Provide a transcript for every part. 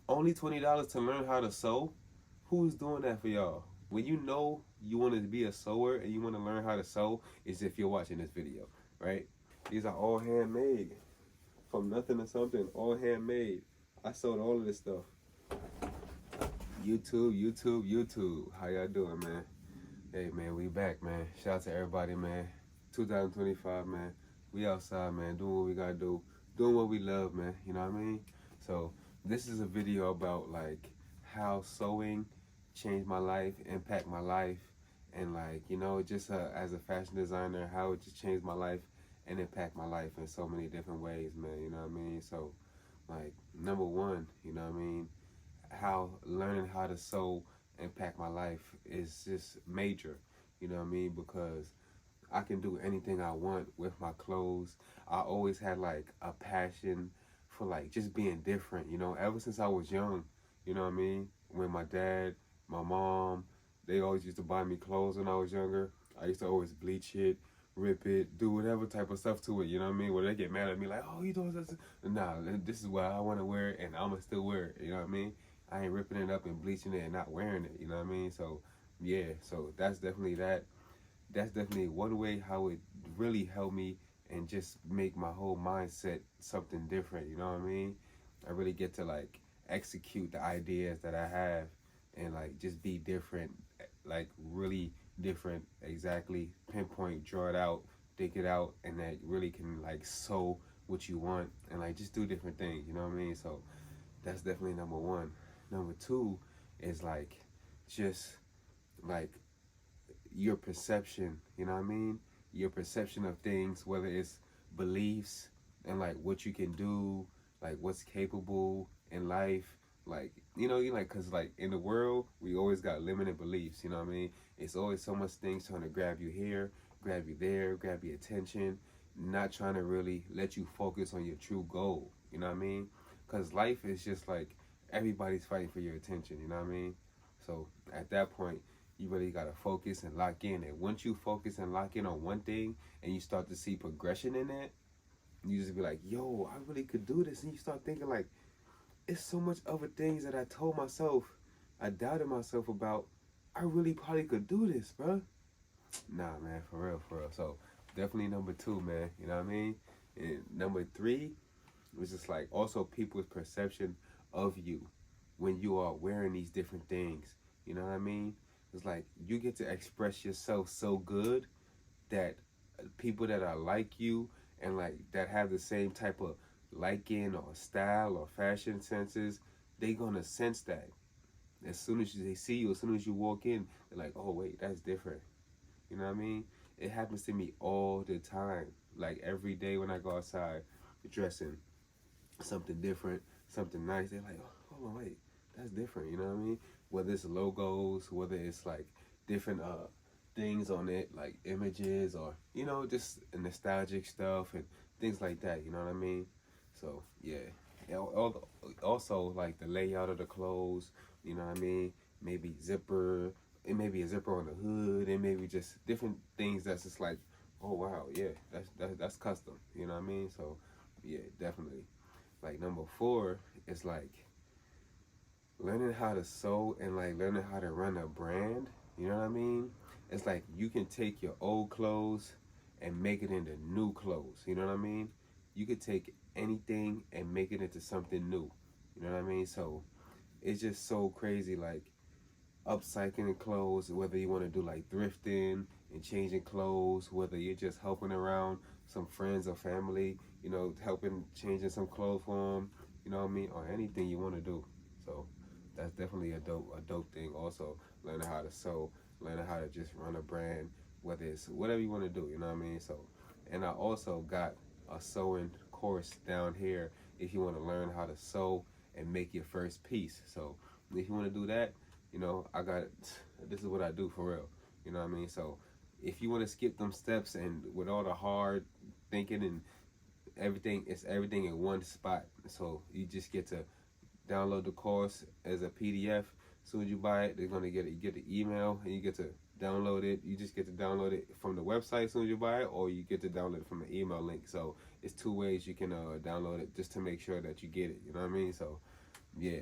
Only $20 to learn how to sew? Who's doing that for y'all? When you know you want to be a sewer and you want to learn how to sew, is if you're watching this video, right? These are all handmade. From nothing to something, all handmade. I sold all of this stuff. YouTube. How y'all doing, man? Hey, man, we back, man. Shout out to everybody, man. 2025, man. We outside, man, doing what we gotta do. Doing what we love, man. You know what I mean? So, this is a video about, like, how sewing changed my life, impact my life, and, like, you know, just as a fashion designer, how it just changed my life and impact my life in so many different ways, man. You know what I mean? So, like, number one, you know what I mean? How learning how to sew impact my life is just major, you know what I mean? Because I can do anything I want with my clothes. I always had like a passion for like just being different, you know, ever since I was young, you know what I mean? When my dad, my mom, they always used to buy me clothes when I was younger. I used to always bleach it, rip it, do whatever type of stuff to it, you know what I mean? Where they get mad at me like, oh, you doing this? Nah, this is what I want to wear and I'm going to still wear it, you know what I mean? I ain't ripping it up and bleaching it and not wearing it, you know what I mean? So, yeah, so that's definitely that. That's definitely one way how it really helped me and just make my whole mindset something different, you know what I mean? I really get to like execute the ideas that I have and like just be different, like really different, exactly, pinpoint, draw it out, think it out, and that really can like sew what you want and like just do different things, you know what I mean? So that's definitely number one. Number two is like just like your perception, you know what I mean? Your perception of things, whether it's beliefs and like what you can do, like what's capable in life, like you like, cause like in the world we always got limited beliefs, you know what I mean? It's always so much things trying to grab you here, grab you there, grab your attention, not trying to really let you focus on your true goal, you know what I mean? Cause life is just like everybody's fighting for your attention, you know what I mean? So at that point, you really gotta focus and lock in. And once you focus and lock in on one thing and you start to see progression in that, you just be like, yo, I really could do this. And you start thinking like, it's so much other things that I told myself, I doubted myself about. I really probably could do this, bro. Nah, man, for real, for real. So definitely number two, man. You know what I mean? And number three was just like also people's perception of you when you are wearing these different things. You know what I mean? It's like you get to express yourself so good that people that are like you and like that have the same type of liking or style or fashion senses, they gonna sense that as soon as they see you, as soon as you walk in, they're like, oh wait, that's different. You know what I mean? It happens to me all the time. Like every day when I go outside, dressing something different, something nice. They're like, oh, hold on, wait, that's different. You know what I mean? Whether it's logos, whether it's like different things on it, like images or just nostalgic stuff and things like that. You know what I mean? So yeah. Also, like the layout of the clothes. You know what I mean? Maybe zipper. It may be a zipper on the hood. It may be just different things that's just like, oh wow, yeah, that's custom. You know what I mean? So yeah, definitely. Like number four is like learning how to sew and like learning how to run a brand. You know what I mean? It's like you can take your old clothes and make it into new clothes. You know what I mean? You could take anything and make it into something new. You know what I mean? So it's just so crazy. Like upcycling clothes, whether you want to do like thrifting and changing clothes, whether you're just helping around some friends or family, helping changing some clothes for them, you know what I mean, or anything you want to do. So that's definitely a dope thing. Also, learning how to sew, learning how to just run a brand, whether it's whatever you want to do, you know what I mean. So, and I also got a sewing course down here if you want to learn how to sew and make your first piece. So if you want to do that, I got this is what I do for real. You know what I mean? So if you want to skip them steps and with all the hard thinking and everything, it's everything in one spot. So you just get to download the course as a PDF. As soon as you buy it, they're gonna get it. You get the email and you get to download it. You just get to download it from the website as soon as you buy it, or you get to download it from the email link. So it's two ways you can download it just to make sure that you get it. You know what I mean? So yeah.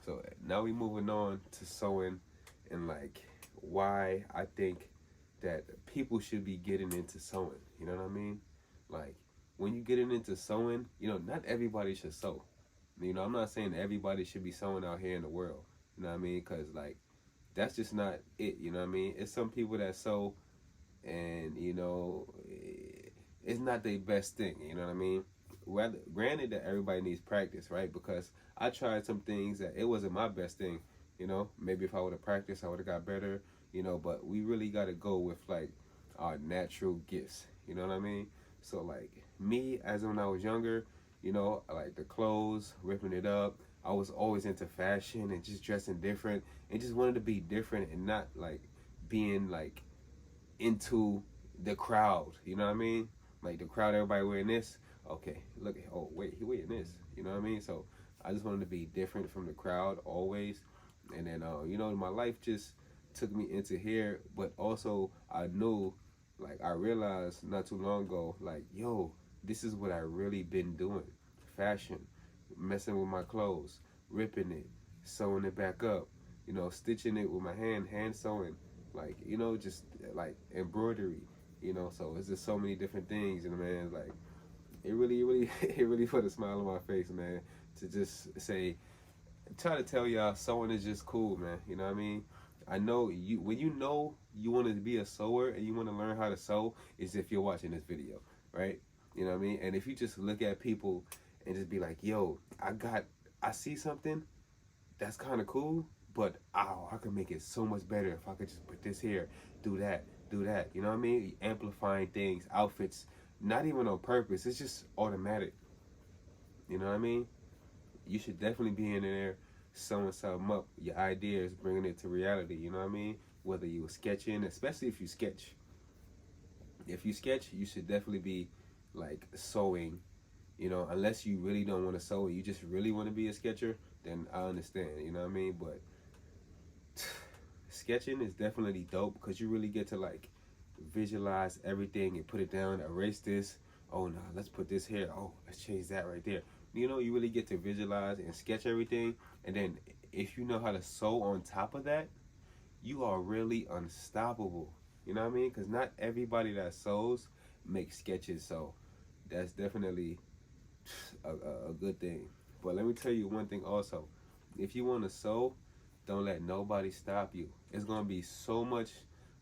So now we moving on to sewing and like why I think that people should be getting into sewing. You know what I mean? Like when you getting into sewing, you know, not everybody should sew. You know, I'm not saying everybody should be sewing out here in the world. You know what I mean? Because like that's just not it. You know what I mean? It's some people that sew, and you know, it's not their best thing. You know what I mean? Rather, granted that everybody needs practice, right? Because I tried some things that it wasn't my best thing. You know, maybe if I would have practiced, I would have got better. You know, but we really got to go with like our natural gifts. You know what I mean? So like me, as when I was younger, you know, like the clothes, ripping it up. I was always into fashion and just dressing different and just wanted to be different and not like being like into the crowd. You know what I mean? Like the crowd, everybody wearing this. Okay, look at, oh wait, he wearing this. You know what I mean? So I just wanted to be different from the crowd always. And then you know, my life just took me into here, but also I knew, like I realized not too long ago, like yo, this is what I really been doing. Fashion, messing with my clothes, ripping it, sewing it back up, you know, stitching it with my hand sewing, like, you know, just like embroidery, you know. So it's just so many different things, and man, like it really it really put a smile on my face, man, to just say, try to tell y'all sewing is just cool, man. You know what I mean? I know you, when you know you want to be a sewer and you want to learn how to sew, is if you're watching this video, right? You know what I mean? And if you just look at people and just be like, yo, I see something that's kind of cool, but oh, I could make it so much better if I could just put this here, do that, do that. You know what I mean? Amplifying things, outfits, not even on purpose. It's just automatic. You know what I mean? You should definitely be in there sewing something up, your ideas, bringing it to reality. You know what I mean? Whether you were sketching, especially if you sketch. If you sketch, you should definitely be like sewing. You know, unless you really don't want to sew, you just really want to be a sketcher, then I understand. You know what I mean? But sketching is definitely dope because you really get to like visualize everything and put it down, erase this. Oh no, let's put this here. Oh, let's change that right there. You know, you really get to visualize and sketch everything. And then if you know how to sew on top of that, you are really unstoppable. You know what I mean? Because not everybody that sews makes sketches. So that's definitely a good thing. But let me tell you one thing also. If you want to sew, don't let nobody stop you. It's gonna be so much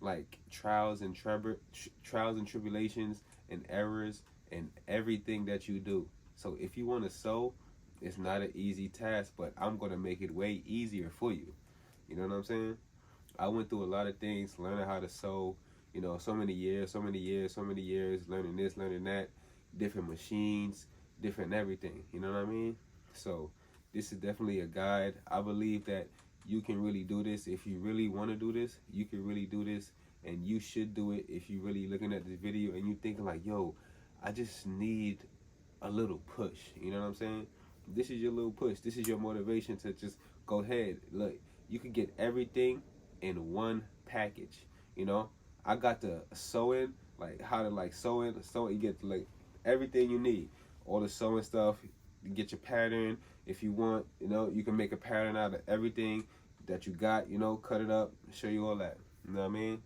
like trials and tribulations and errors and everything that you do. So if you want to sew, it's not an easy task, but I'm gonna make it way easier for you. You know what I'm saying? I went through a lot of things, learning how to sew. You know, so many years, learning this, learning that, different machines, different everything. You know what I mean? So this is definitely a guide. I believe that you can really do this. If you really want to do this, you can really do this, and you should do it. If you really looking at this video and you thinking like, yo, I just need a little push. You know what I'm saying? This is your little push. This is your motivation to just go ahead. Look, you can get everything in one package. You know, I got the sewing, like how to like sewing. You get like everything you need, all the sewing stuff. You get your pattern if you want. You know, you can make a pattern out of everything that you got. You know, cut it up, show you all that. You know what I mean?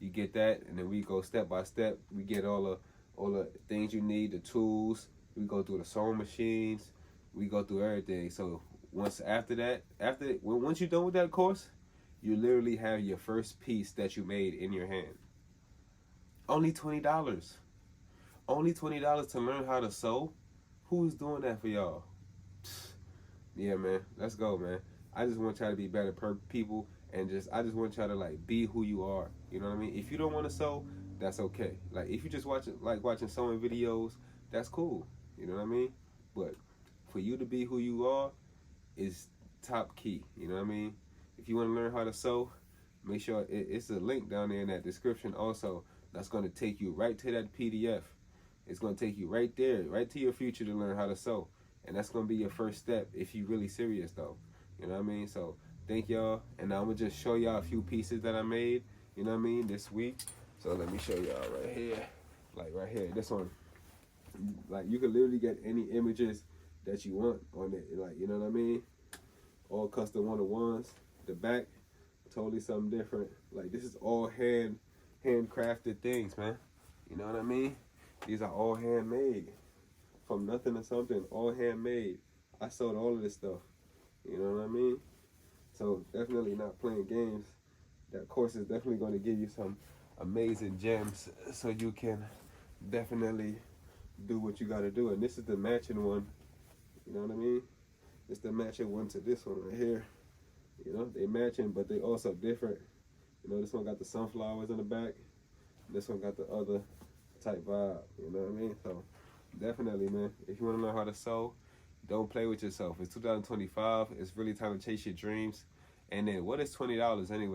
You get that, and then we go step by step. We get all the things you need, the tools. We go through the sewing machines. We go through everything. So once once you're done with that course, you literally have your first piece that you made in your hand. Only $20. Only $20 to learn how to sew. Who's doing that for y'all? Yeah, man. Let's go, man. I just want y'all to be better people, and I just want y'all to like be who you are. You know what I mean? If you don't want to sew, that's okay. Like if you just watching sewing videos, that's cool. You know what I mean? But for you to be who you are is top key. You know what I mean? If you want to learn how to sew, make sure it's a link down there in that description also. That's going to take you right to that PDF. It's going to take you right there, right to your future to learn how to sew. And that's going to be your first step if you're really serious though. You know what I mean? So thank y'all. And now I'm going to just show y'all a few pieces that I made, you know what I mean, this week. So let me show y'all right here. Like right here. This one. Like you can literally get any images that you want on it. Like, you know what I mean? All all custom one-on-ones. The back, totally something different. Like, this is all handcrafted things, man. You know what I mean? These are all handmade. From nothing to something, all handmade. I sold all of this stuff. You know what I mean? So definitely not playing games. That course is definitely going to give you some amazing gems, so you can definitely do what you got to do. And this is the matching one. You know what I mean? It's the matching one to this one right here. You know, they matching, but they also different. You know, this one got the sunflowers in the back. This one got the other type vibe. You know what I mean? So definitely, man, if you want to learn how to sew, don't play with yourself. It's 2025. It's really time to chase your dreams. And then what is $20 anyway?